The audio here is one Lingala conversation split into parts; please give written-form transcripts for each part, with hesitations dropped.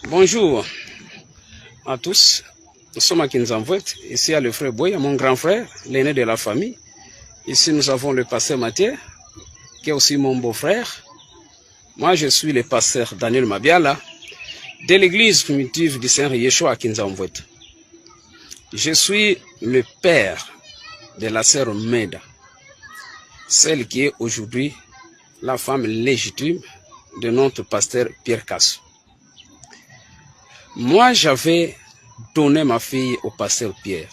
Bonjour à tous. Nous sommes à Kinzamvouet. Ici, il y a le frère Boy, mon grand frère, l'aîné de la famille. Ici, nous avons le pasteur Mathieu, qui est aussi mon beau-frère. Moi, je suis le pasteur Daniel Mabiala, de l'église primitive du Seigneur Yeshua à Kinzamvouet. Je suis le père de la sœur Meda, celle qui est aujourd'hui la femme légitime de notre pasteur Pierre Cassou. Moi, j'avais donné ma fille au pasteur Pierre,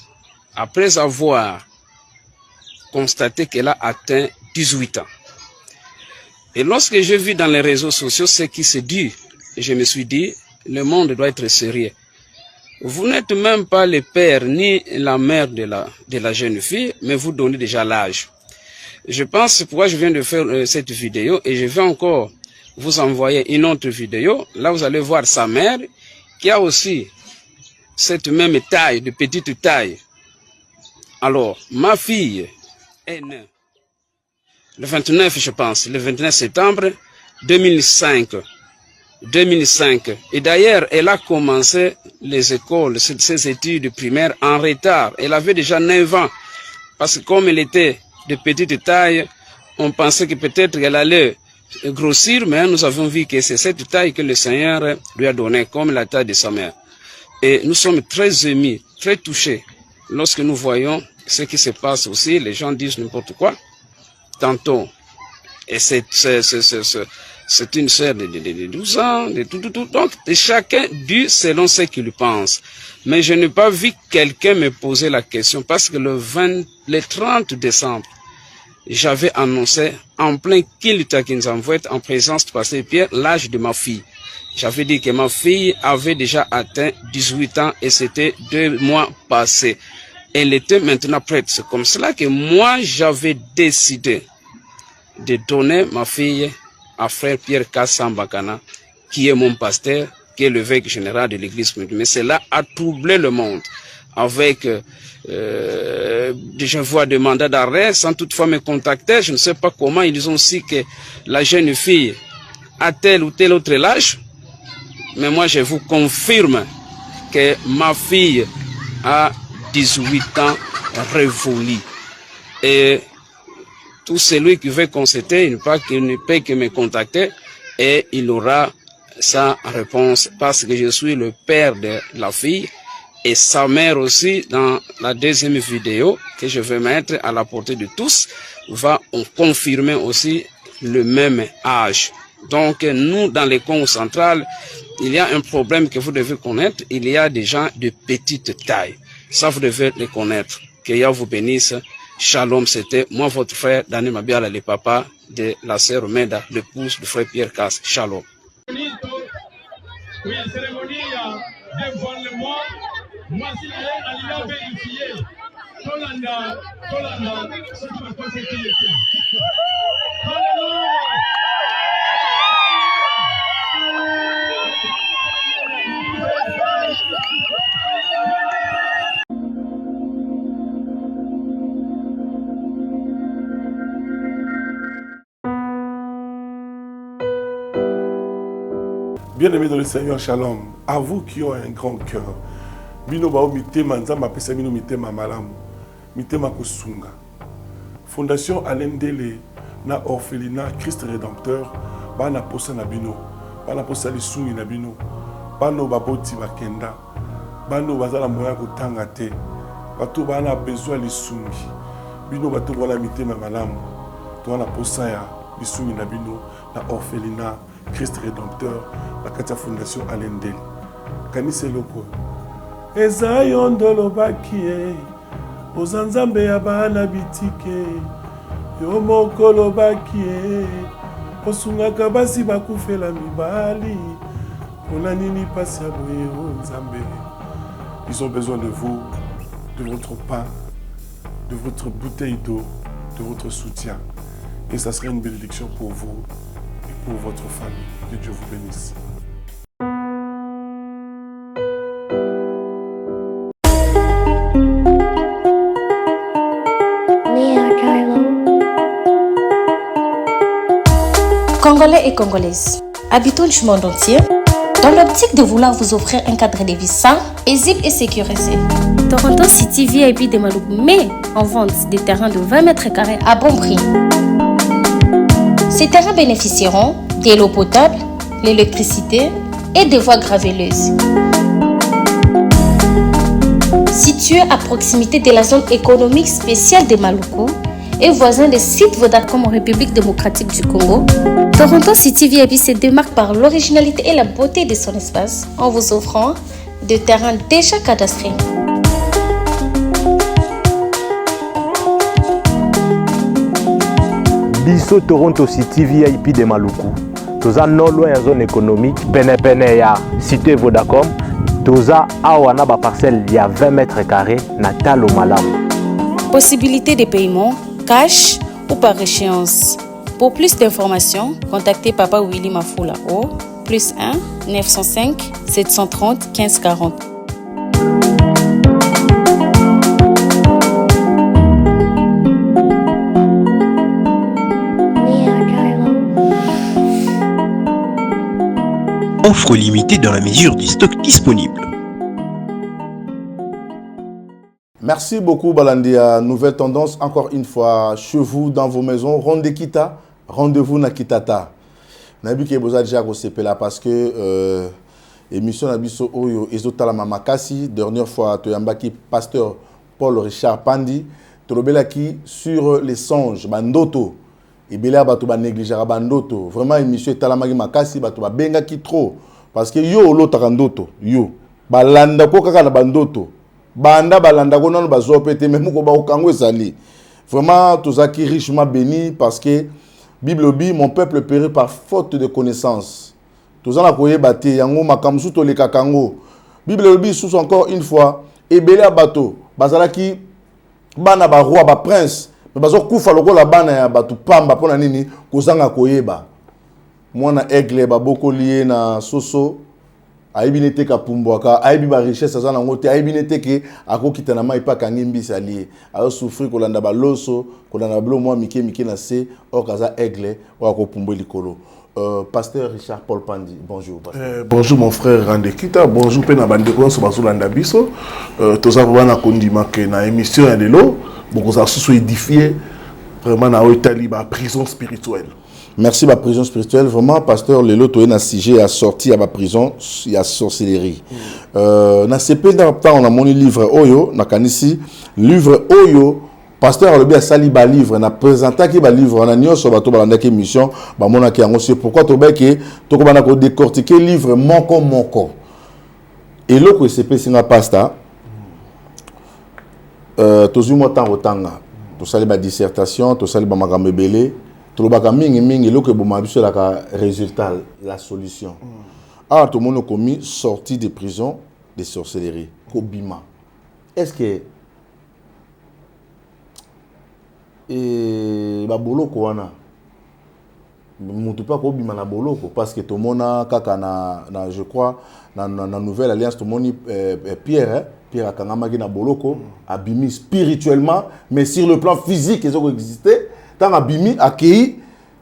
après avoir constaté qu'elle a atteint 18 ans. Et lorsque j'ai vu dans les réseaux sociaux ce qui se dit, je me suis dit, le monde doit être sérieux. Vous n'êtes même pas le père ni la mère de la jeune fille, mais vous donnez déjà l'âge. Je pense pourquoi je viens de faire cette vidéo et je vais encore vous envoyer une autre vidéo. Là, vous allez voir sa mère qui a aussi cette même taille, de petite taille. Alors, ma fille est née le 29, je pense, le 29 septembre 2005. Et d'ailleurs, elle a commencé les écoles, ses études primaires en retard. Elle avait déjà 9 ans. Parce que comme elle était de petite taille, on pensait que peut-être qu'elle allait grossir, mais nous avons vu que c'est cette taille que le Seigneur lui a donnée, comme la taille de sa mère. Et nous sommes très émus, très touchés, lorsque nous voyons ce qui se passe aussi. Les gens disent n'importe quoi. Tantôt, et c'est une sœur de 12 ans, de tout. Donc, chacun dit selon ce qu'il pense. Mais je n'ai pas vu quelqu'un me poser la question parce que le 30 décembre, j'avais annoncé en plein culte à Kinzamvouet, en présence du pasteur Pierre, l'âge de ma fille. J'avais dit que ma fille avait déjà atteint 18 ans et c'était 2 mois passés. Elle était maintenant prête. C'est comme cela que moi, j'avais décidé de donner ma fille à frère Pierre Kassambakana, qui est mon pasteur, qui est l'évêque général de l'église. Mais cela a troublé le monde avec des voix de mandat d'arrêt sans toutefois me contacter. Je ne sais pas comment ils ont su que la jeune fille a tel ou tel autre âge. Mais moi, je vous confirme que ma fille a 18 ans révolus. Et tout celui qui veut constater, il ne peut que me contacter et il aura sa réponse parce que je suis le père de la fille et sa mère aussi. Dans la deuxième vidéo que je vais mettre à la portée de tous, va confirmer aussi le même âge. Donc nous, dans les Congo central, il y a un problème que vous devez connaître. Il y a des gens de petite taille. Ça, vous devez le connaître. Que Yahweh vous bénisse. Shalom, c'était moi, votre frère, Daniel Mabiala, le papa de la sœur Meda, l'épouse du frère Pierre Casse. Shalom. Bien-aimés dans le Seigneur, shalom. À vous qui ont un grand cœur. Bino bao mitema nzamba pesa bino mitema malamu. Mitema kusunga. Fondation Alendele na orphelinat Christ Rédempteur bana posa na bino. Bana posa lisungi na bino. Bano baboti bakenda. Bano bazala moya kotanga te. Bato bana besoin lisungi. Bino bato bana mitema malamu. To bana posa ya lisungi na bino na orphelinat Christ Rédempteur, la Katia Fondation Alendele. Kanise loko. Eza yondolo bakie, ozanzambe ya bana bitike, yo mokolo bakie, osungaka basi bakufela mibali, pona nini pasi ya boye o nzambe. Ils ont besoin de vous, de votre pain, de votre bouteille d'eau, de votre soutien. Et ça serait une bénédiction pour vous. Pour votre famille. Que Dieu vous bénisse. Congolais et Congolaises, habitants du monde entier, Dans l'optique de vouloir vous offrir un cadre de vie sain, paisible et sécurisé, Toronto City VIP de Maluku met en vente des terrains de 20 mètres carrés à bon prix. Ces terrains bénéficieront de l'eau potable, l'électricité et des voies gravelleuses. Situé à proximité de la zone économique spéciale de Maluku et voisin des sites Vodacom en République démocratique du Congo, Toronto City VIP se démarque par l'originalité et la beauté de son espace en vous offrant des terrains déjà cadastrés. Biso Toronto City VIP de Maluku. Toza non loin en zone économique, pene ya cité Vodacom. Toza awana ba parcelle il y a 20 mètres carrés na talo malamu. Possibilité de paiement, cash ou par échéance. Pour plus d'informations, contactez Papa Willy Mafoula au +1 905 730 15 40. Offre limitée dans la mesure du stock disponible. Merci beaucoup Balandia. Nouvelle tendance encore une fois chez vous dans vos maisons. Ronde Kita, rendez-vous na Kitata. Nabi ke boza déjà ko sepela parce que émission na biso oyo ezotala mamakasi dernière fois to yambaki pasteur Paul Richard Pandi to lobelaki sur les songes bandoto. Ebele bato ba négliger bandoto. Vraiment émission etalamaki makasi bato ba bengaki trop parce que yo lotaka ndoto yo balanda ko kaka na bandoto. Banda balanda ko nanu bazopete même ko ba okango ezali. Vraiment tozaki richement béni parce que Bible dit mon peuple périt par faute de connaissance. Tozana koyeba te yango makamsu to leka kango. Bible dit sous encore une fois ebele bato bazalaki bana ba roi ba prince mais bazo kufa lokola bana ya bato pamba pona nini kozanga koyeba. Mwana aigle ba boko lié na soso aibi nete ka pumbwaka aibi ba richesse azana ngote aibi nete ke akokita na mai pa kangimbi salié ayo souffrir kolanda ba loso kolanda blo moi mike na se okaza aigle o akopumbo likolo. Pasteur Richard Paul Pandi, bonjour. Bonjour mon frère Randekita, bonjour Pena Bandekon Sobazolanda Biso. Tous avons kondima que na émission ya lelo, beaucoup ça se édifié vraiment na Italie ba prison spirituelle. Merci ma prison spirituelle vraiment pasteur lelo to na sujet a sorti à ma prison, il y a sorcellerie. Na CP dans temps on a mon livre Oyo, na kanisi livre Oyo. Pasteur a le sali ba livre na présenter ki ba livre na nyoso bato ba ndaki émission ba mona ki yango c'est pourquoi to ba ke to ko bana ko décortiquer livre moko et loko CP singa pasta to zumo temps otanga to sali ba dissertation to sali ba makambe belé to ba ka mingi loko bo mabiso la ka résultat la solution to mono commis sorti de prison de sorcellerie ko bima est-ce que et ba boloko wana mutu pa ko bima na boloko parce que to mona kaka na je crois na nouvelle alliance to moni Pierre akangama ki na boloko abimi spirituellement mais sur le plan physique ils ont existé tant abimi akei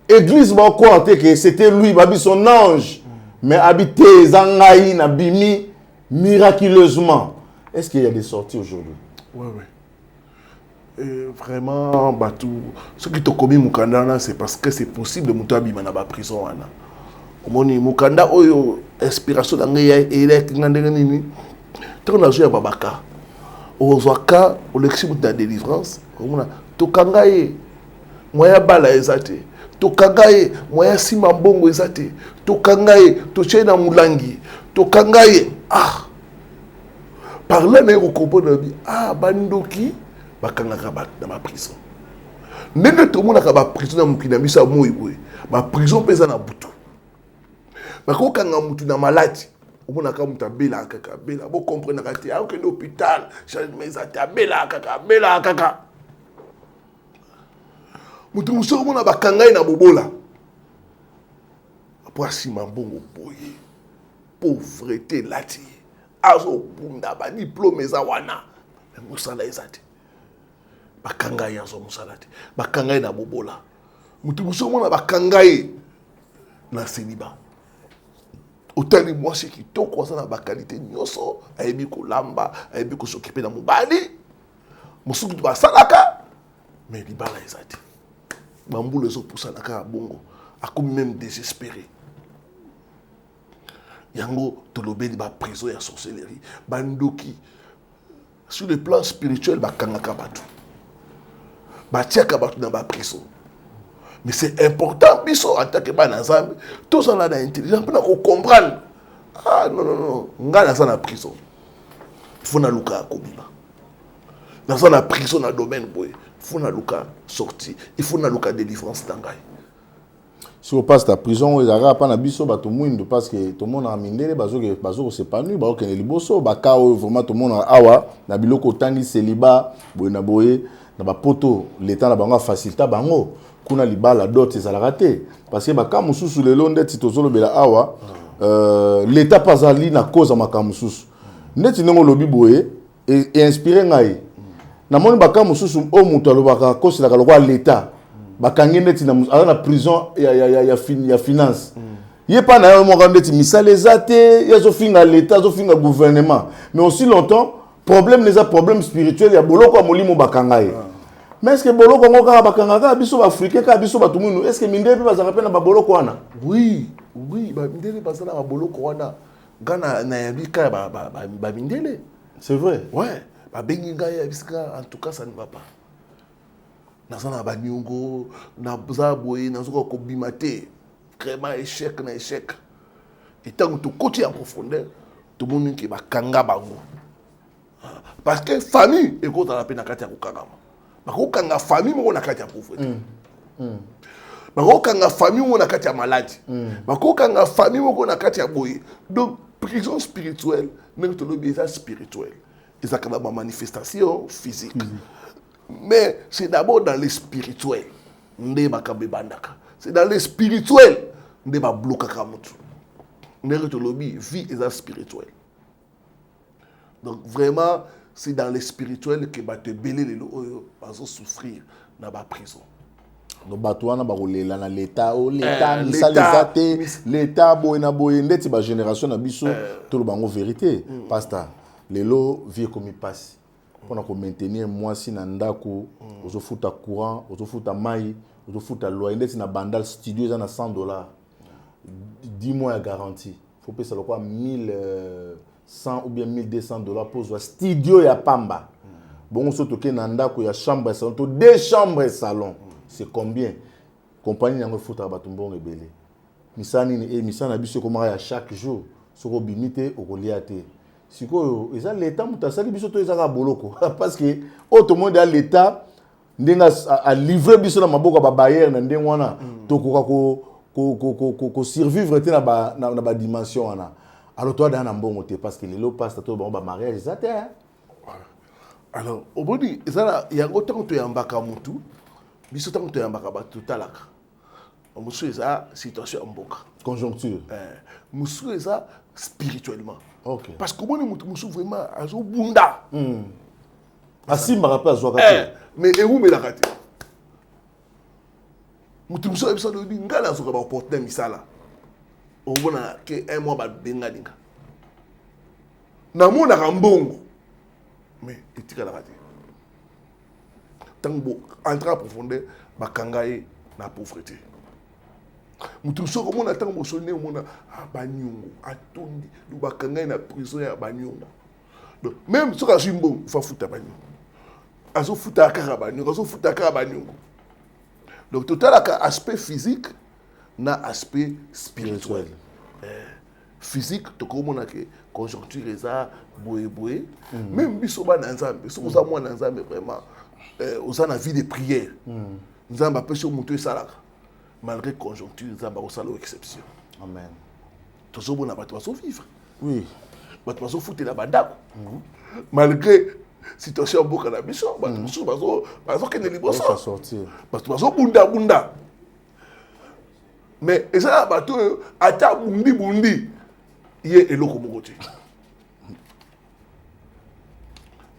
église ba ko que c'était lui babi son ange mais habité zangai na bimi miraculeusement. Est-ce qu'il y a des sorties aujourd'hui? Oui. Et vraiment, Batou, ce qui te commis Mukanda, c'est parce que c'est possible de monter à Bimana prison. Moni Mukanda, oyo, inspiration d'Angaya, et il est Ngandenini. Tant on a joué à Babaka. Au Zouaka, au Lexi de la délivrance, Tokangaye, Moya Bala Ezate, Tokangaye, Moya Simambongo Ezate, Tokangaye, Tochena Moulangi, Tokangaye, par là, on comprend, Bandoki. Bakangaka dans ma prison. Nene tout le monde a ba prison na mukina bisa moyi boy. Ba prison pesa na butu. Bako kanga mutu na maladi. Omona ka muta bela kaka bela. Bo comprendre ka ti a que l'hôpital, charge mais ata bela kaka. Mutu muso omona bakanga na bobola. Apo asima mbongo boye. Pauvreté lati. Azo bunda ba diplôme za wana. Musala ezati. Bakangai yazo musalati bakangai na bobola mutu muso mona bakangai na seniba otali mwasi kitoko aza na bakalite nyonso ayebi kolamba ayebi kosokipe na mobali mosuku basalaka mais libala eza te bambula ezopusana kaka bongo akomi même désespéré yango tolobeli baprison ya sorcellerie bandoki sur le plan spirituel bakangaka bato batiaka bato na baprison. Mais c'est important, biso en tant que bana nzambe, tous on a l'intelligence pour comprendre. Ah non non non, nga na na prison. Il faut na luka kobima. Dans na prison na domaine boy, il faut na luka sorti, il faut na luka délivrance dangai. Si on passe la prison, ils n'arrivent pas à biso ba tout monde parce que tout le monde a mindé bazo s'épanouir, ba okene liboso, ba kao vraiment tout le monde awa na biloko tangi célibat, boy na boye na ba poto l'état na bango facilita bango. Kuna libala dot ezalaka te parce que bakamu susu lelo ndeti tozolobela awa l'état pazali na cause ya makamu susu ndeti ndenge lobi boye et inspiré ngai na moni bakamu susu o mutu alobaka koselaka lokwa l'état bakangi ndeti na prison ya finance ye pa na yo moko ndeti misala eza te yezo finga l'état zo finga gouvernement mais aussi longtemps problème les problème spirituel ya boloko ya molimo bakanga ye. Mais est-ce que boloko ngo kaka bakangaka biso ba africain ka biso ba tumunu est-ce que mindele bazaka pe na ba boloko wana? Oui, ba mindele bazana ba boloko wana. Gana na yabika ba mindele. C'est vrai. Ouais, ba bengi ngaya yabisika en tout cas ça ne va pas. Nazana ba nyongo na zaboye nazoka ko bimate. Vraiment échec na échec. Et tant que tu côté en profondeur, tout le monde qui ba kanga bango. Parce que famille et ko ta la peine na kati ya kokanga. Bakokanga famille mo na kati ya pauvreté. Bakokanga famille mo na kati ya maladie. Bakokanga famille mo na kati ya boye. Donc prison spirituelle, même tout le bizarre spirituel. Et ça quand manifestation physique. Mais c'est d'abord dans le spirituel. Ndé makambe bandaka. C'est dans le spirituel ndé ba blokaka mutu. Ndé tout le vie est spirituel. Donc vraiment c'est dans le spirituel que va te belé les lois souffrir dans la prison. Donc batouana ba kolela na l'état l'état boyna boyende ti ba génération na biso tout le bango vérité pasteur lelo vie comme il passe pour ko maintenir moi si na ndako ozo futa courant ozo futa mai ozo futa loyer ti na bandal studio za na $100 10 mois à garantie faut payer ça quoi 100 ou bien $1,200 pour le studio ya pamba. Bon, on se toque nanda ko ya chambre et salon, deux chambres et salon. C'est combien? Compagnie n'a pas foutu à batumbon rebelle. Misana biso comment à chaque jour. Soko bimite au koliate. Siko eza l'état mutasali biso to eza ka boloko parce que tout le monde a l'état ndenga a livrer biso na maboko ba barrière na ndengwana to ko survivre te na ba dimension wana. Alors toi dans un bon côté parce que les lots passent tout bon mariage ça te alors au bout il y a autant que tu ambaka mutu biso tant que tu ambaka batu talaka musu eza situation mboka conjoncture musu eza spirituellement OK parce que bon musu vraiment azo bunda asimba rappel zo kate mais erume la kate mutu musu ebisa do bi ngala zo ba porter misala on voit que un mois ba benga dinga na mona kambongo mais etika la kate tango entrer en profondeur ba kangaye na pauvreté mutu so ko mona tango sonné mona banyungu atondi lu ba kangaye na prison ya banyungu donc même so ka jimbo fa futa banyungu azo futa kaka banyungu azo futa kaka banyungu donc total aspect physique na aspect spirituel. Physique, tu comprends que conjoncture est ça, boé. Même si on a nzambe, si on a moins nzambe vraiment, on a une vie de prière. Nzambe peut se monter ça malgré conjoncture, nzambe a une exception. Amen. Tout ça on a pas de vivre. Oui. Pas de foutre la bandako. Malgré situation beaucoup na biso, ba tout bazo que ne liboso. Ça sortir. Parce que bazo bunda. Mais et ça bateau ata bundi yé eloko mokote.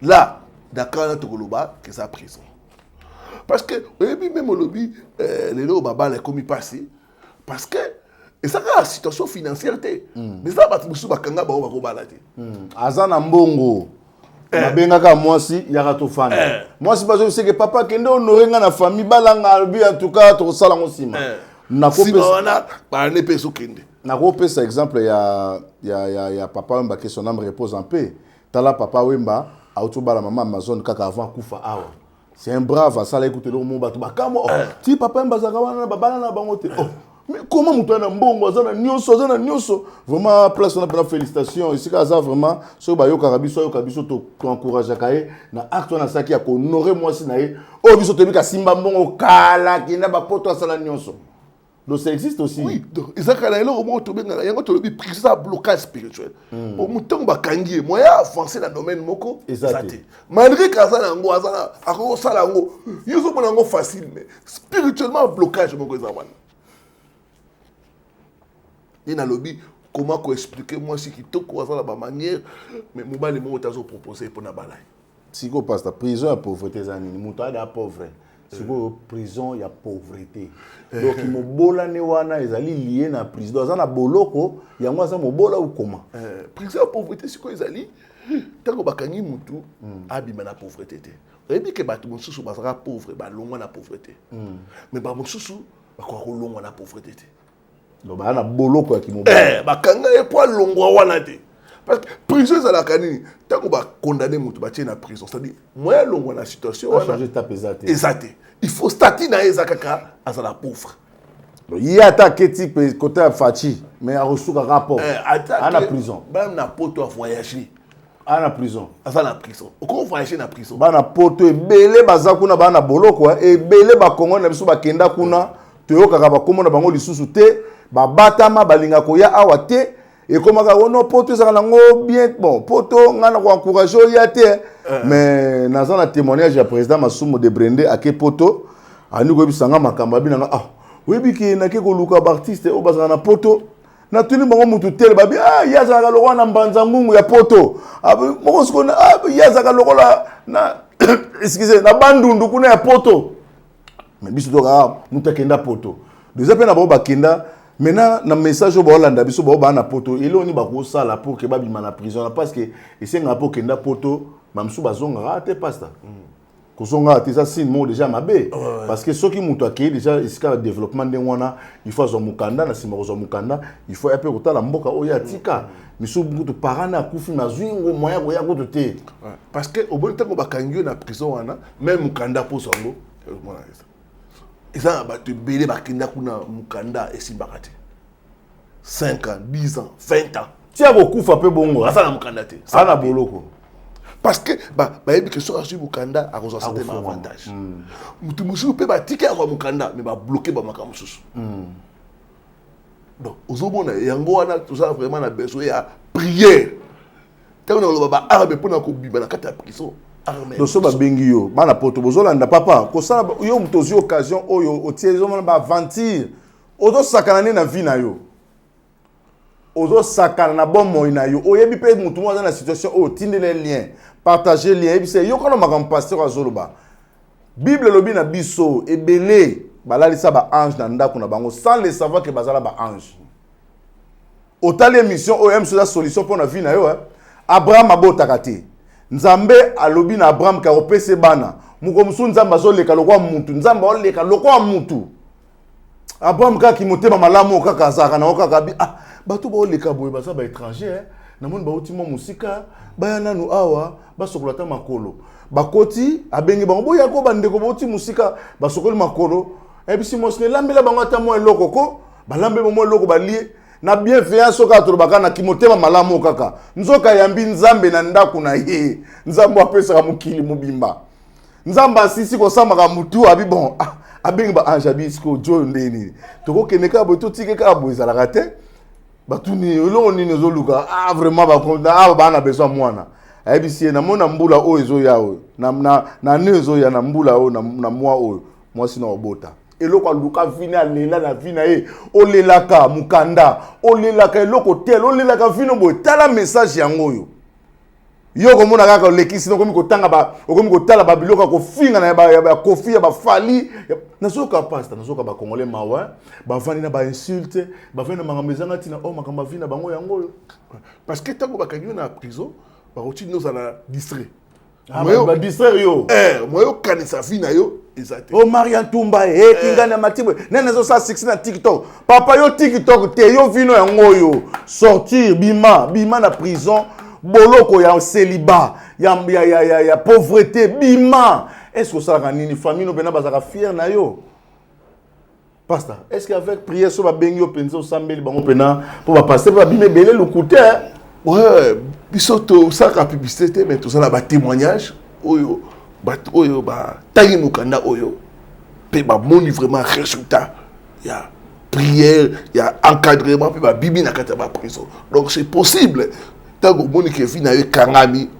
Là, d'accord na tokoloba que ça prison. Parce que même au lobby les lots baba les commis passé parce que Et ça a une situation financière. Mais ça va être bakanga ba ba balati. Azana mbongo. Mabengaka mwasi yaka fana. Moi si parce que papa kende honorer nga na famille balanga albi en tout cas to sala ngosima. Na ko pesa ba ne peso kende. Na ko pesa exemple ya papa Wemba que son âme repose en paix. Tala papa Wemba autoba la maman Amazon kaka avant kufa awa. C'est un brave ça là écoute le mot bato bakamo. Ti papa Wemba zakawana na babala na bangote. Oh. Mais comment mutana mbongo azana nyonso vraiment place on a félicitations ici kaza vraiment so ba yo karabiso yo kabiso to encourager kae na acte on a saki ya ko honorer moi si na ye o biso tebi ka simba mbongo kala kina ba poto asala nyonso. Donc ça existe aussi. Oui, donc ils ont quand au moins to benga yango to lobi prise ça blocage spirituel. Au mutango ba kangi moi ya avancer dans domaine moko exacté. Malgré kaza na ngo azana ako sala ngo yo so mona ngo facile mais spirituellement blocage moko ezamana. Il y a lobby comment expliquer moi si qui te croise la manière mais moi les mots t'as proposé pour na balai. Si go passe la prison à pauvreté zanini muta da pauvre. Si go prison il y a pauvreté. Donc il mo bola ne wana ezali lié na prison. Dans na boloko ya moi ça mo bola ou comment? Prison à pauvreté si ko ezali tango bakangi mutu abima na pauvreté te. Et bien que bato mususu basaka pauvre ba longwa na pauvreté. Mais ba mususu ba ko longwa na pauvreté te. Donc ba na boloko ya kimo. Bakanga e po longwa wana te. Parce que prison za la kanini tango ba condamner mutu ba tie na prison, c'est-à-dire moi longwa na situation wana changer ta pesate. Exact. Il faut statiner na ezakaka as la pauvre. Donc il y a ta keti côté Fachi mais a reçu un rapport à la prison. Même na poto a voyager. À la prison. À la prison. Comment voyager na prison? Ba na poto ebele bazakuna ba na boloko ebele ba Congo na biso ba kenda kuna toyoka ka ba komona bango lisusu te ba batama balinga koya awa te et comment ka ono poto za nango bien bon poto ngana ko encourager ya te mais naza na témoignage ya président Masumu de Brende ake poto ani ko bisanga makamba binanga ah webi ki na ke ko luka ba artiste o bazana na poto na tuni bango mutu tele babi yaza ka lokwa na mbanza ngungu ya poto moko sikona yaza ka lokwa na excusez na bandundu kuna ya poto mais biso to ka mutu kenda poto déjà pe na ba kenda maintenant na message ba Hollande biso ba na poto ile oni ba ko sala pour que ba bima na prison parce que esenga po kenda poto mamsu bazonga te pasta kozonga te ça signe mo déjà mabe parce que ceux qui mutu akei déjà iska développement de wana il faut zo mukanda na sima zo mukanda il faut un peu kotala mboka oya tika miso mutu parana kufi na zwingo moya ko ya ko te parce que au bon temps ko bakangio na prison wana même mukanda po sango mona ça ça ba te belé bakinda kuna mukanda esimbaka te 5 ans 10 ans 20 ans tia bokufa pe bongo asa na mukanda te ça na boloko parce que ba yebi que so asu mukanda a ko santé ma avantage mutu musu pe ba ticket ko mukanda mais ba bloquer ba makamu susu donc ozomona yango wana tout ça vraiment na besoin ya prière tant on le ba arabe pour na ko biba na kata prison donc so ba bengi yo bana poto bozolanda papa ko sala yo mutozi occasion oyo otiezo mona ba aventure ozo sakana na vie na yo ozo sakana na bon moy na yo oyebi pe mutu mo na situation o tindele lien partager lien ebi se yo kono makam pasteur azoloba bible lobi na biso ebele balalisa ba ange na ndako na bango sans le savoir que bazala ba ange otali émission o so la solution pour na vie na yo Abraham abotaka te Nzambe alobi na Abraham ka opese bana muko musu nzambe azoleka lokwa mutu nzambe oleka lokwa mutu Abraham ka kimotema malamu kaka azaka na okaka bi bato ba oleka boye baza ba étranger na moni ba otima musika baya nanu awa basokola ta makolo bakoti abengi bango boya ko bandeko ba oti musika basokoli makolo ebisi mosne lambela bango ata mo eloko ko balambe mo eloko balie na bienveillance soka tolobaka na kimotema malamu kaka nzoka yambi nzambe na ndaku na ye nzambe apesaka mokili mobimba nzambe asisi kosambaka mutu abi bon abengi ba ange abisko jo ndeni tokokende ka boye totike ka boye ezalaka te batuni elongo nini ezoluka vraiment bakonda bana besoin mwana ayebisi ye namona mbula oyo ezoya oyo na ne ezoya na mbula oyo na mwa oyo mwasi na obota eloko aluka vina lela na vina ye olelaka mukanda olelaka eloko tel olelaka vino boye tala message yango oyo yo komona kaka lekisi no komi kotanga ba okomi kotala ba biloko ko finga na ba kofi ya ba fali nazoka pasta nazoka ba congolais mawa ba vani na ba insulte ba vani na mangamezanga tina o makamba vina bango yango parce que tango bakangi na prison ba roti nous ala distrait ba distrait yo moi yo kanisa vina yo exact o Marian Tumba kinga na matibwe nene zo sa 16 na TikTok papa yo TikTok te yo vino yango yo sortir bima na prison boloko ya célibat ya pauvreté bima est-ce que ça rani famille no bena bazaka fier na yo pasteur est-ce qu'avec prière so ba bengi yo penzo sambeli bango pena pour ba passer ba bime belé le côté ouais bisoto ça ka publicité mais tout ça là ba témoignage oyo ba tangi mukanda oyo pe ba moni vraiment résultat ya prière ya encadrement pe ba bibi na kata ba prison donc c'est possible. Tango moni ke vi na yo kangami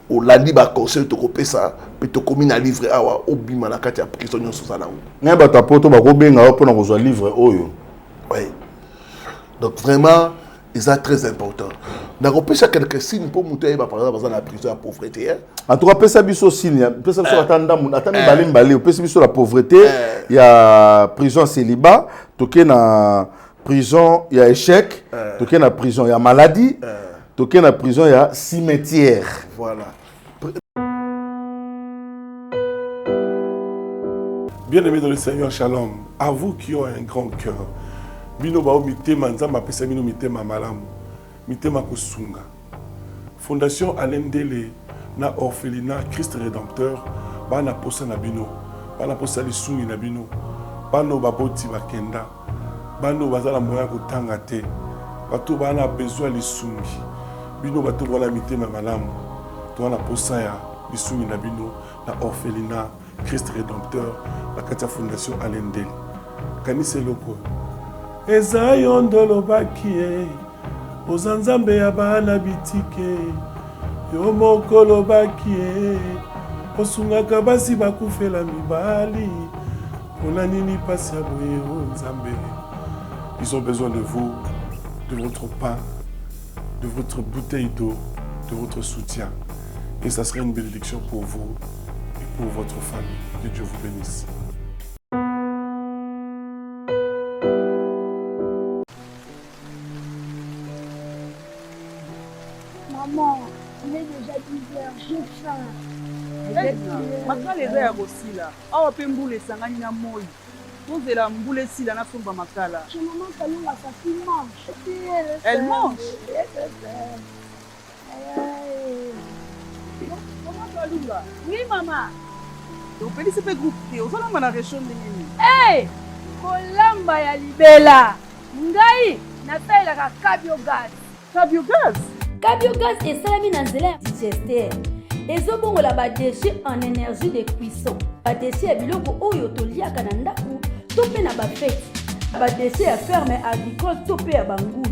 o landi ba conseil to kopesa pe to komi na livre awa obima na kati ya prison nyonso za nango ngai bato poto ba ko benga yo pona kozwa livre oyo oui donc vraiment c'est très important na kopesa quelques signes pour muter ba par exemple dans la prison à pauvreté en tout cas pesa biso signe pesa biso atanda mbali pesa biso la pauvreté il y a prison célibat toke na prison il y a échec toke na prison il y a maladie toke na prison il y a cimetière voilà. Bien-aimés dans le Seigneur, shalom. À vous qui ont un grand cœur. Bino bao mitema nzamba pesa bino mitema malamu. Mitema kusunga. Fondation Alendele na orphelinat Christ Rédempteur bana posa na bino. Bana posa lisungi na bino. Bano baboti bakenda. Bano bazala moya kotanga te. Bato bana besoin lisungi. Bino bato bana mitema malamu. To bana posa ya lisungi na bino na orphelinat Christ Rédempteur, la Katia Fondation Alendel. Kanise loko. Eza yondolo bakie, ozanzambe ya bana bitike, yo mokolo bakie, osungaka basi bakufela mibali, pona nini pasi ya boye o nzambe. Ils ont besoin de vous, de votre pain, de votre bouteille d'eau, de votre soutien. Et ça serait une bénédiction pour vous. Pour votre famille. Que Dieu vous bénisse. Maman, il est déjà 10h, j'ai faim. Makala eza ya kosila awa mpe mbula esangani na moi tozela mbula esila na somba makala. Maman Kalunga, sa fille mange. Elle mange. Maman Kalunga. Oui, maman. opelisi mpe groupe te ozolamba na région ndenge nini. Hey! Kolamba ya libela ngai nasalelaka cabiogaz. Cabiogaz? Cabiogaz esalami na nzela ya digester ezobongola badeshe en énergie de cuisson badeshe ya biloko oyo toliaka na ndako to mpe na bafeti badeshe ya ferme agricole to mpe ya bangulu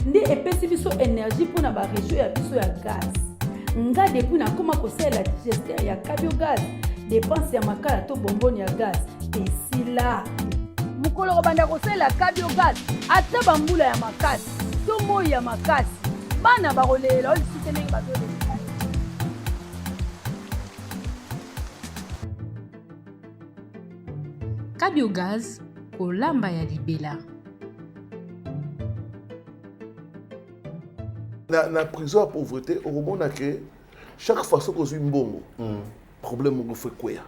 nde epesi biso énergie mpo na baregio ya biso ya gaz. Nga depuis nakoma kosalela digester ya cabiogaz dépense ya makala to bomboni ya gaz esila mokolo kobanda kosalela cabiogaz ata bambula ya makasi to moi ya makasi bana bakolela olisite ndenge bazolela. Cabiogaz kolamba ya libela. Na prison ya pauvreté okomona ke chaque fois que ozwi mbongo problème moko fe kweya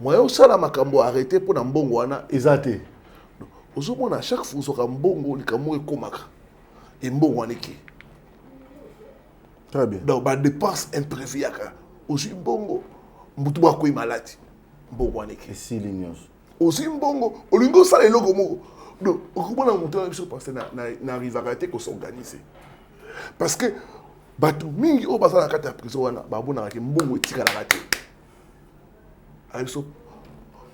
moyen osala makambo arrêté mpo na mbongo wana eza te ozomona chaque fois ozoka mbongo likambo ekomaka embongo wana eke très bien donc badépense imprévu yaka ozwi mbongo mbutu bakoyi maladi mbongo wana eke esili nyonso ozwi mbongo olingi osala eloko moko donc okomona moto na biso pense n'arrivaka te kosorganiser parce que bato mingi oyo baza na kati ya prison wana babonaka ke mbongo etikalaka te abiso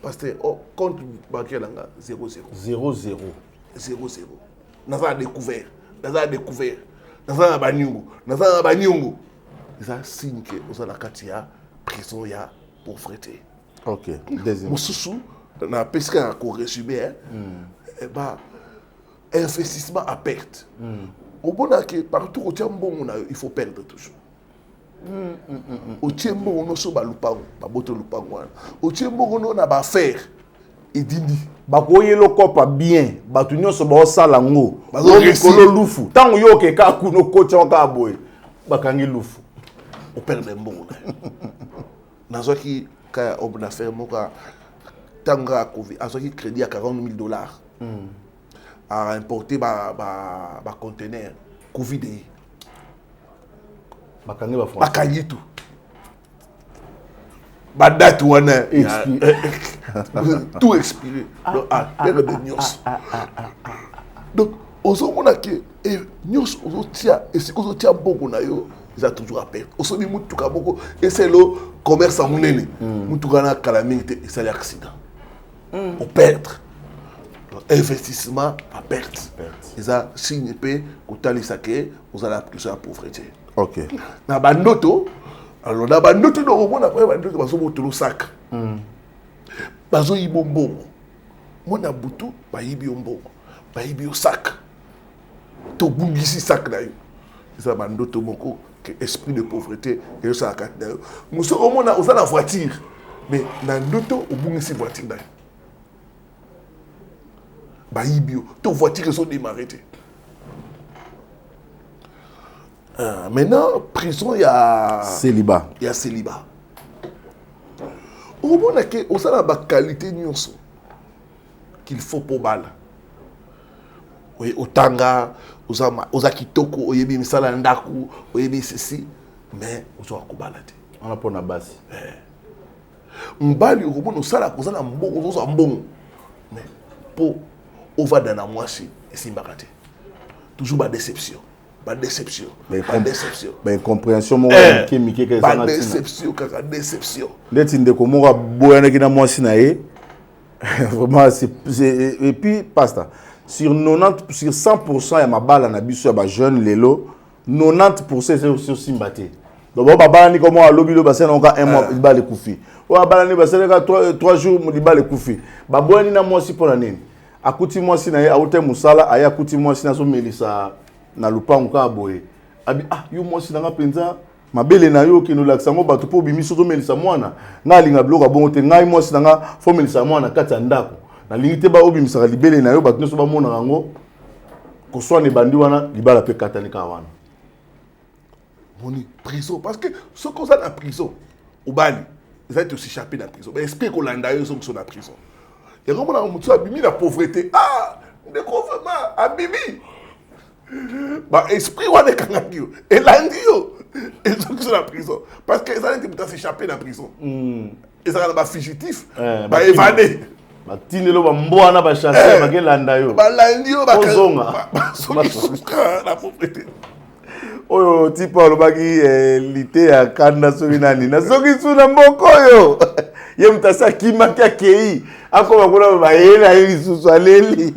paster compte bancaire nanga 00 naza na découvert naza na banyungu eza signe ke oza na kati ya prison ya pauvreté. Ok, deuxième mosusu na pesika ya koresume investissement à perte. Au bon que partout où tu as un bon, il faut perdre toujours. otie mbongo no so balupango baboto lupango wana otie mbongo no na baaffaire edindi bakoyelo kopa bien bato nyonso baosala ngo bazokolo lufu ntango yo okeka kuno kotia waka boye bakangi lufu operde mbongo nazwaki ka homme d'affaires moka ntango ya covid azwaki crédit ya $40,000 a importé ba conteneur covid ye bakangi tout badate wana tout expiré période de nyonso donc ozomona ke nyonso ozotia esika ozotia mbongo na yo eza toujours à perdre osoni mutuka moko eselo commerce ya monene mutuka na kala mingi te esali accident operdre investissement à perte eza signe mpe kotalisa ke ozala prison ya pauvreté. Ok. Na bandoto, alors na bandoto no omona pa bandoto bazo botolo sac. Bazo yibombongo. Mona butu ba yibi ombongo. Ba yibi o sac. To bungisi sac na yo. Eza bandoto moko que esprit de pauvreté et ça kat na yo. Muso omona ozala voiture. Mais na ndoto obungisi voiture na yo. Ba yibi o to voiture so démarrer. Maintenant, prison, il y a célibat. Il y a célibat. Au moins, on a la qualité qu'il faut pour balle. Oui, au tanga, aux akitoko, au yebi misala ndaku, au yebi ceci, mais on a balade. On a pour la base. On balle, au moins, on a la mbon, mais pour on va dans la moitié et c'est barate. Toujours ma déception. Pas déception. Pas déception. Mais compréhension moi qui pas déception kaka déception. Ndeti ndeko moko boyana kina mwasi na ye. Vraiment c'est et puis pasteur sur 90 sur 100% ya mabala na biso ya ba jeune lelo 90% c'est sur Simbaté. Donc ba bala ni comme alobi lo basena onka un mois ba le kufi. Wa bala ni basena ka 3 jours mo di ba le kufi. Ba boyani na mwasi pour la nini. Akuti mwasi na ye aute musala aya akuti mwasi na so melisa na lupango ka boye abi yo mwasi nanga penza mabele na yo kino lakisa ngo bato po bimiso to melisa mwana nga linga bloka bongo te ngai mwasi nanga fo melisa mwana kati ya ndako na lingite ba obimisa libele na yo bato nso ba mona ngo ko swane bandi wana libala pe katani ka wana moni prison parce que ce qu'on a la prison au bali ils ont aussi échappé dans la prison mais esprit qu'on landa yo sont na prison et comme on a mutu abimi la pauvreté de gouvernement abimi bah esprit wane kangaki yo elandi yo ils sont dans la prison parce que ils allaient peut-être s'échapper dans la prison ils allaient ba fugitif ba évadé ba tinelo ba mbwana ba chasser ba kelanda yo ba landi yo ba zonga ba la pauvreté oyo tipo alobaki lité ya kanda soki nani na soki suna mboko yo ye mutasa kimaki akei akoma kuna ba yena lisusu aleli.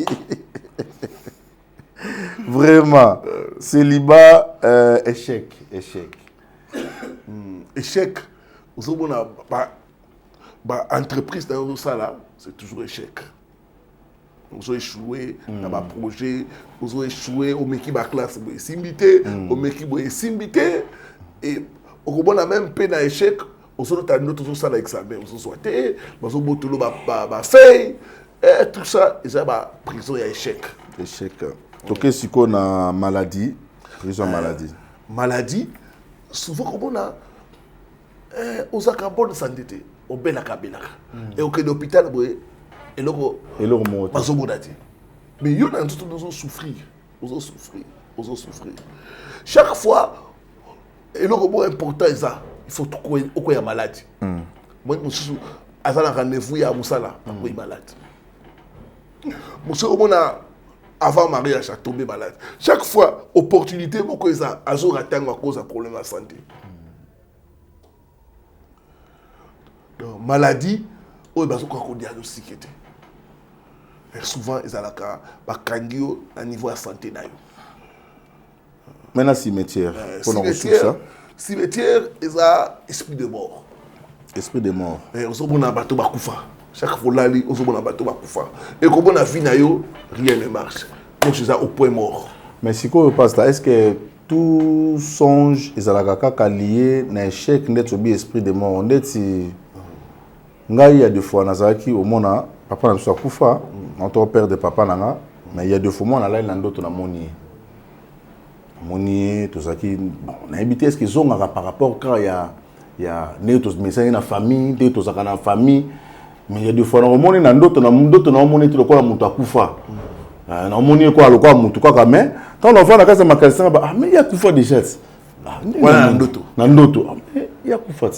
Vraiment, célibat, échec. Échec. Vous avez entreprise dans ça là, c'est toujours échec. Vous avez échoué dans ma projet, vous avez échoué au mec qui va classe, vous avez simbité, au mec qui va simbité, et au a même peine à échec, vous avez notre ça l'examen, vous avez souhaité, vous avez tout le fait, et tout ça, ils ont prison et échec. Échec. Ok, si on a maladie, prison maladie. Maladie, souvent comme on a aux acabons de santé, au bel acabelaka. Et au cas d'hôpital, et le mais il y en a tout nous souffrir, nous souffrir. Chaque fois, et le mot important est ça, il faut trouver au cas maladie. Moi, je suis à un rendez-vous à Moussala, pour malade. Monsieur, on a avant mariage a tombé malade. Chaque fois, opportunité, beaucoup de ça, à jour atteint à cause d'un problème de santé. Donc, maladie, on va diagnostiquer. Et souvent, ils ont un niveau de santé. Maintenant, cimetière. Cimetière, ils ont esprit de mort. Esprit de mort. Et on a un bateau bakoufa. Chaque fois, on a un bateau bakoufa. Et comme on a vu, rien ne marche. Donc, je suis au point mort. Mais si on passe là, est-ce que tout songe ezalaka kaka lié na échec ndeti obi esprit de mort ndeti ngai ya deux fois nazalaki omona papa na biso akufa notre père de papa nanga mais il y a deux fois moi na lai na ndoto na moni tozaki bon na habité est-ce que zongaka par rapport quand il y a netos mais na famille de tozaka na famille mais il y a deux fois na moni na ndoto na moni to lokola mutu akufa na moni ko lokola mutu kaka mais quand on va na casa makalisa ba mais il y a kufa déjà voilà na ndoto il y a kufa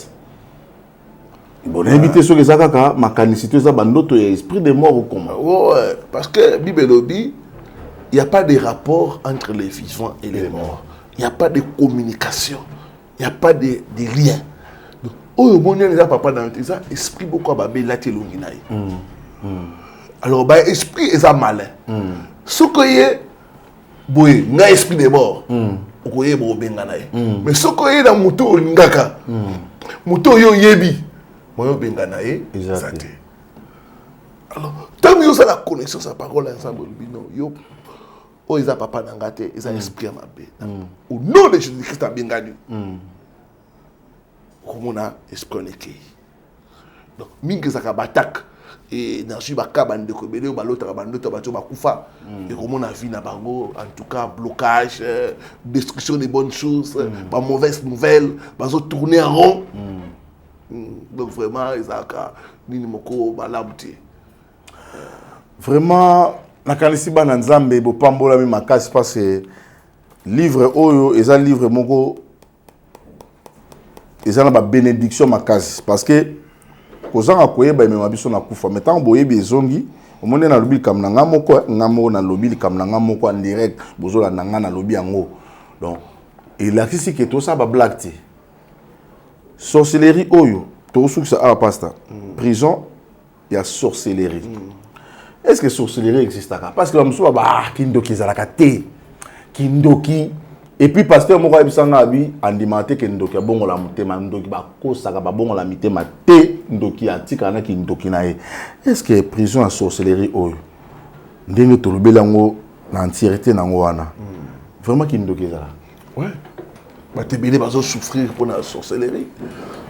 bon invité sur les akaka makanicité ça bandoto et esprit de mort ou comment ouais parce que bibelobi il y a pas de rapport entre les vivants et les morts il y a pas de communication il y a pas de lien oh bon les papa dans ça esprit beaucoup ba belati longi naï alors ba esprit est malin ce que y boy nga esprit de mort okoye bo benga naï mais ce que y na muto ngaka muto yo yebi moi benga naï exact alors tant mieux ça la connaissance sa parole ensemble bino yo oh ils a papa nangate ils a esprit mabe au nom de Jésus-Christ a bengani comme on a esprit neke donc mingi ça ka batak et dans ce baka bande ko bele ba l'autre bande to ba to ba kufa et comme on a vu na bango en tout cas blocage destruction des bonnes choses pas mauvaises nouvelles ba zo tourner en rond donc vraiment ils a ka nini moko balabti vraiment nakanisi bana nzambe bo pambola mi makasi parce que livre oyo eza livre moko eza na ba bénédiction makasi parce que kozanga koyeba emema biso na kufa mais tant boyebi ezongi omone na lobi kam na ngamoko ngamo na lobi kam na ngamoko en direct bozola na ngana lobi yango donc il a ici que tout ça ba blague ti sorcellerie oyo to sukisa a pasta prison il y a sorcellerie est-ce que sorcellerie existe là parce que la ba kindoki zalaka te kindoki et puis pasteur moko ebisanga abi andimate ke ndoki bongo la mutema ndoki ba kosaka ba bongo la mitema te ndoki atika na ki ndoki na est-ce que prison à sorcellerie oyo ndenge to lobela ngo na entièreté nango wana vraiment ki ndoki zala ouais ba te bele bazo souffrir pour la sorcellerie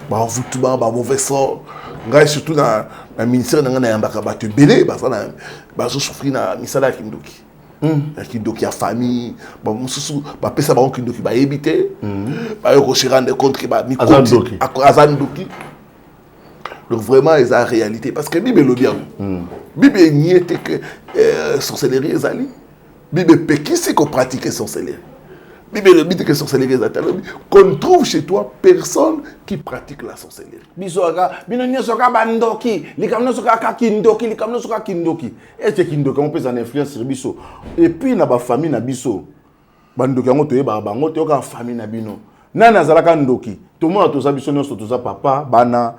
ba vutu ba mauvais sort ngai surtout na ministère na yambaka ba te bele bazo souffrir na misala ki ndoki kindoki ya famille ba mususu ba pesa ba kindoki ba éviter ba yo ko se rendre compte que ba mi azandoki donc vraiment ils a réalité parce que bible bien bible n'y était que sorcellerie ezali bible pekisi ko pratiquer sorcellerie bible dit que sorcellerie ezali qu'on trouve chez toi personne qui pratique la sorcellerie bisoka binonyo soka bandoki likamno soka kindoki likamno soka kindoki est-ce kindoki on peut en influence sur biso et puis na ba famille na biso bandoki ngo toyeba bango to ka famille na bino nana zalaka ndoki to mona to za biso nyonso to za papa bana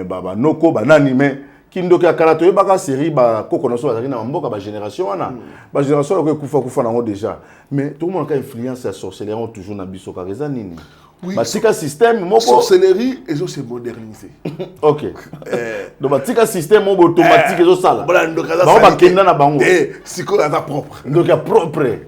baba noko banani mais kindoki akala toyeba ka série ba koko na so bazaki na mboka ba génération wana ba génération ko kufa nango déjà mais tout le monde ka influence ya sorcellerie toujours na biso ka raison nini oui, batika système moko sorcellerie et se moderniser. OK. Donc batika système moko automatique ezo sala. Voilà ndoka za ba kenda na bango. Siko na propre. Ndoka propre.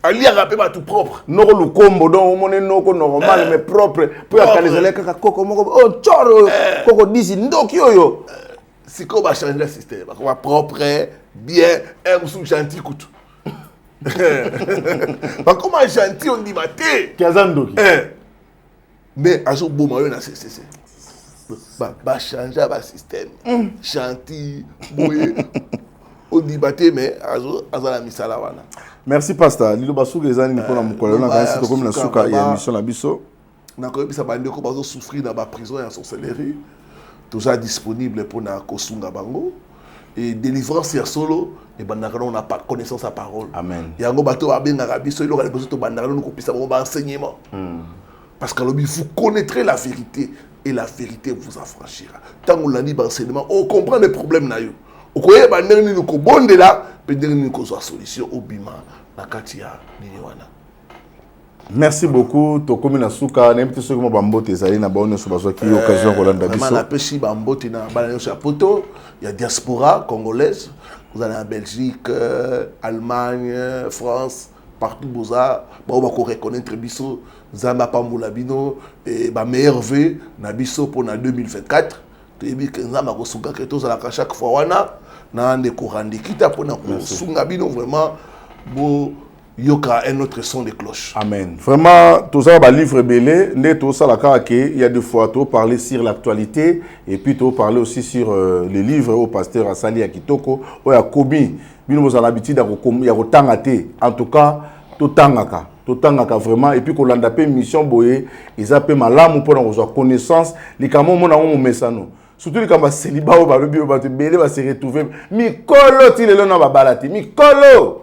Ali rapé ba tout propre. Noko lukombo donc mone noko normal mais propre. Pour akalizele kaka koko moko oh choro koko disi ndoki oyo. Siko ba changer le système. Ba propre, bien, un sous gentil couteau. Comment gentil on dit maté Kazandoki mais à ce beau moyen c'est ba changer ba système gentil boye on dit maté mais à la misala wana merci pasteur lilo basuka ezani mpona mukolo na kasi to comme na suka ya émission na biso na ko bisa bande ko bazo souffrir dans ba prison et en sorcellerie toujours disponible pour na kosunga bango et délivrance ya solo et bandaka on n'a pas connaissance à parole amen yango bato abengaka biso ilo ka besoin to bandaka no kopisa ba enseignement parce que vous connaîtrez la vérité et la vérité vous affranchira tant on l'a dit ba enseignement on comprend les problèmes na yo okoye ba ndenge ni ko bondela pe ndenge ni ko so solution obima na katia nini wana. Merci beaucoup tokomi na suka na mpe soki mo bambote ezali na baone so bazwa ki occasion kolanda biso na peshi bambote na bana so poto il y a diaspora congolaise vous allez en Belgique Allemagne France partout boza ba ko reconnaître biso Zamba Pamboula bino et ba meilleur vœu na biso pour na 2024 toyebi que Zamba ko sunga que tous à la chaque fois wana na ndeko randi kita pour na ko sunga bino vraiment bo yoka un autre son de cloche. Amen. Vraiment, tout ça, livre belé, tout ça, il y a des fois, tu parler sur l'actualité et puis tu parler aussi sur les livres au pasteur Asali Akitoko, ou à Kobi. Nous avons l'habitude de tangate. En tout cas, tout tangaka vraiment. Et puis, quand on a fait mission boye, ils appellent malam pour avoir connaissance. Les camons, on a un message. Surtout les camons célibat, on va se retrouver. Mikolo, tu es là, on va balater. Mikolo.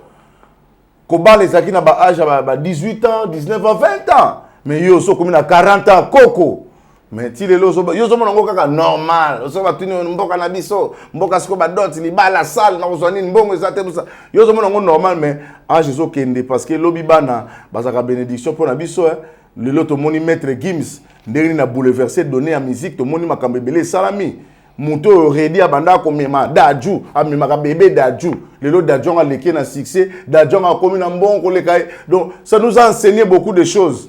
Koba les aki na ba âge à 18 ans, 19 ans, 20 ans. Mais yo so comme na 40 ans koko. Mais ti lelo so yo so monango kaka normal. So ba tuni mboka na biso, mboka siko ba dot ni ba la salle na kozwani mbongo ezate busa. Yo so monango normal mais âge so kende parce que lobi bana bazaka bénédiction pour na biso lelo to moni maître Gims ndeni na bouleverser donner à musique to moni makambe belé salami. Monto redi abanda komema daju amema bébé daju lelo daju a leke na succès daju a komi na mbongo leka donc ça nous a enseigné beaucoup de choses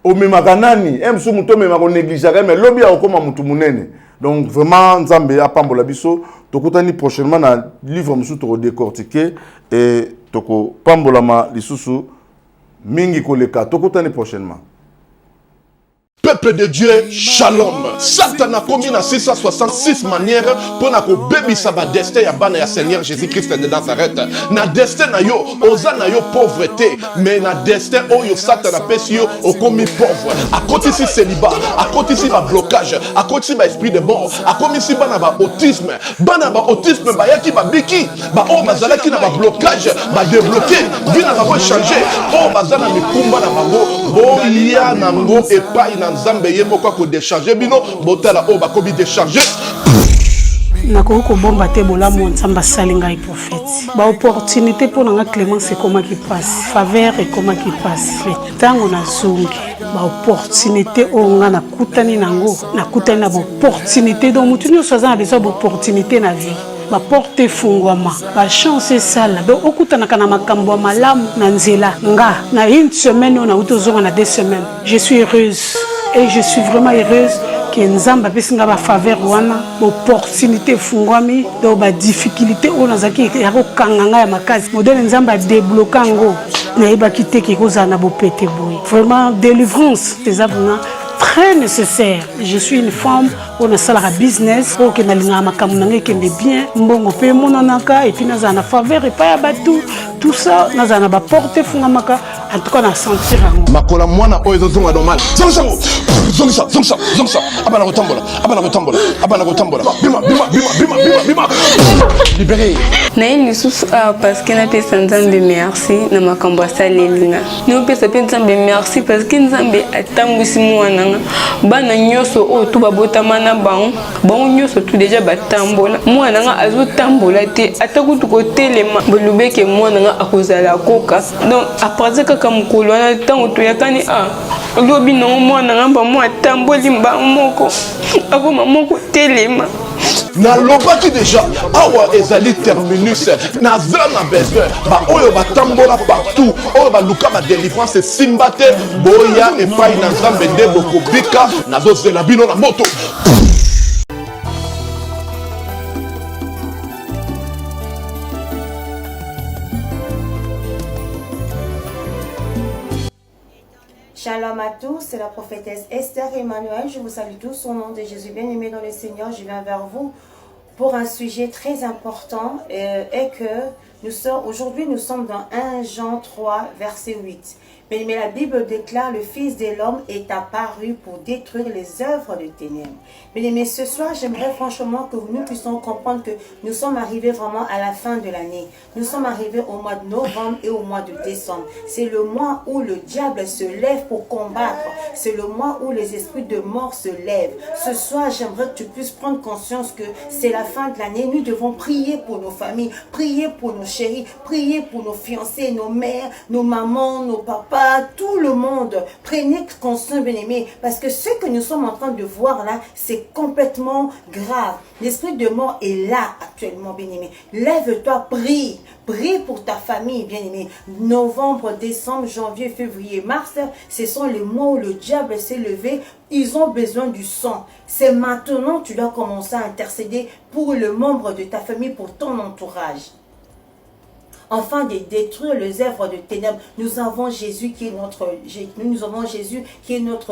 o mema kanani emsu muto mema ko négliger mais lobi a koma mutu munene donc vraiment nzambe apambola biso tokutani prochainement na livre musu to décortiquer et toko pambola ma lisusu mingi koleka tokutani prochainement. Peuple de Dieu, shalom. Satan a commis dans 666 manières pour nous baby saba destin ya bana ya Seigneur Jésus-Christ de Nazareth. Na destin na yo, oza na yo pauvreté, mais na destin oyo Satan a pesi yo au commis pauvre. À côté si célibat, à côté si ba blocage, à côté si ba esprit de mort, à côté si bana ba autisme ba yaki ba biki, ba o bazala ki na ba blocage, ba débloquer, bina ba changer. O bazala mi kumba na bango, bo ya na ngo epai na Nzambe yemo kwa ko décharger bino botala o bakobi décharger nakoko ko bomba te bolamu Nzambe salinga et prophète ba opportunité pour nga Clémence et comment qui passe faveur et comment qui passe le temps on a zongi ba opportunité o nga na kutani nango na kutani na opportunité donc mutu nyo soza na besoin d'opportunité na vie ba porte fungwama ba chance sala do okutana kana makambo malamu na nzela nga na une semaine on a utozonga na 2 semaines je suis heureuse et je suis vraiment heureuse que Nzamba pesinga ba faveur wana opportunité fungwami do ba difficulté on azaki ya ko kanganga ya makazi modèle Nzamba débloquer ngo na iba kiteke ko zana bo pété boy vraiment délivrance des avuna très nécessaire. Je suis une femme pour le salaire business pour que na linga makamuna kende bien mbongo pe monanaka et puis na zana faveur et pas batou tout ça na zana ba porter fungamaka en tout cas na sentir ngo makola mwana oyo zonga normal zonga abana kotambola bima libéré na une sous parce que na pesa Nzambe merci na makambo salelinga no pesa Nzambe merci parce que Nzambe atambwisi mwana bana nyoso o to babotama na bango nyoso tout déjà batambola mwana nga azotambola te atakutu ko telema bolubeke mwana nga akozala koka donc après kaka mukolo na tango to yakani lobi no mwana nga ba mwa tamboli mba moko akoma moko telema na lobaki déjà awa ezali terminus na zana besoin ba oyo batambola partout oyo baluka ba délivrance simbate boya epai na Nzambe nde bokobika nazozela bino na moto. Shalom à tous, c'est la prophétesse Esther Emmanuel. Je vous salue tous au nom de Jésus. Bien-aimés dans le Seigneur, je viens vers vous pour un sujet très important et que aujourd'hui nous sommes dans 1 Jean 3, verset 8. Mais la Bible déclare le Fils de l'homme est apparu pour détruire les œuvres de ténèbres. Mais ce soir, j'aimerais franchement que nous puissions comprendre que nous sommes arrivés vraiment à la fin de l'année. Nous sommes arrivés au mois de novembre et au mois de décembre. C'est le mois où le diable se lève pour combattre. C'est le mois où les esprits de mort se lèvent. Ce soir, j'aimerais que tu puisses prendre conscience que c'est la fin de l'année. Nous devons prier pour nos familles, prier pour nos chéris. Priez pour nos fiancés, nos mères, nos mamans, nos papas, tout le monde. Prenez conscience, bien-aimés, parce que ce que nous sommes en train de voir là, c'est complètement grave. L'esprit de mort est là actuellement, bien-aimé. Lève-toi, prie. Prie pour ta famille, bien-aimé. Novembre, décembre, janvier, février, mars, ce sont les mois où le diable s'est levé. Ils ont besoin du sang. C'est maintenant que tu dois commencer à intercéder pour le membre de ta famille, pour ton entourage. Afin de détruire les œuvres de ténèbres, nous avons Jésus qui est notre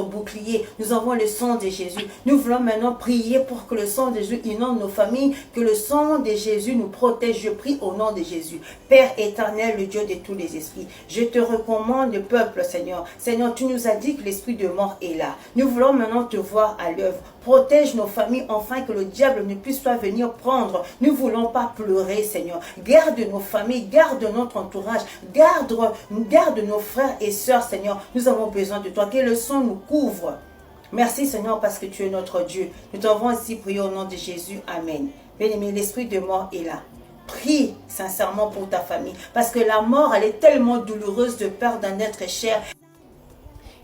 bouclier. Nous avons le sang de Jésus. Nous voulons maintenant prier pour que le sang de Jésus inonde nos familles, que le sang de Jésus nous protège. Je prie au nom de Jésus. Père éternel, le Dieu de tous les esprits, je te recommande le peuple, Seigneur. Seigneur, tu nous as dit que l'esprit de mort est là. Nous voulons maintenant te voir à l'œuvre. Protège nos familles, afin que le diable ne puisse pas venir prendre. Nous ne voulons pas pleurer, Seigneur. Garde nos familles, garde notre entourage, garde nos frères et sœurs, Seigneur. Nous avons besoin de toi. Que le sang nous couvre. Merci, Seigneur, parce que tu es notre Dieu. Nous t'avons ainsi prié au nom de Jésus. Amen. Bien-aimé, l'esprit de mort est là. Prie sincèrement pour ta famille, parce que la mort, elle est tellement douloureuse de perdre un être cher.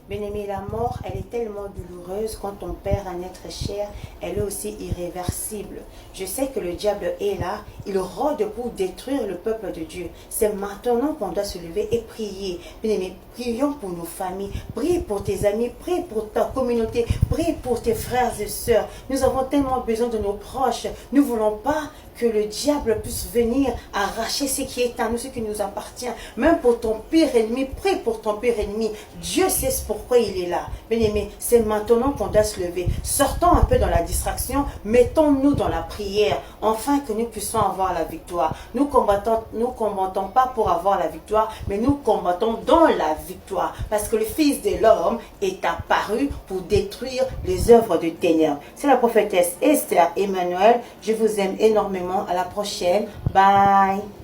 Bien-aimé, la mort, elle est tellement douloureuse quand on perd un être cher, elle est aussi irréversible. Je sais que le diable est là, il rôde pour détruire le peuple de Dieu. C'est maintenant qu'on doit se lever et prier. Bien-aimé, prions pour nos familles, prie pour tes amis, prie pour ta communauté, prie pour tes frères et sœurs. Nous avons tellement besoin de nos proches. Nous ne voulons pas que le diable puisse venir arracher ce qui est à nous, ce qui nous appartient. Même pour ton pire ennemi, prie pour ton pire ennemi. Dieu sait pourquoi il est là. Bien-aimé, c'est maintenant qu'on doit se lever. Sortons un peu dans la distraction, mettons-nous dans la prière, afin que nous puissions avoir la victoire. Nous combattons pas pour avoir la victoire, mais nous combattons dans la victoire. Parce que le Fils de l'homme est apparu pour détruire les œuvres de ténèbres. C'est la prophétesse Esther Emmanuel. Je vous aime énormément. À la prochaine. Bye.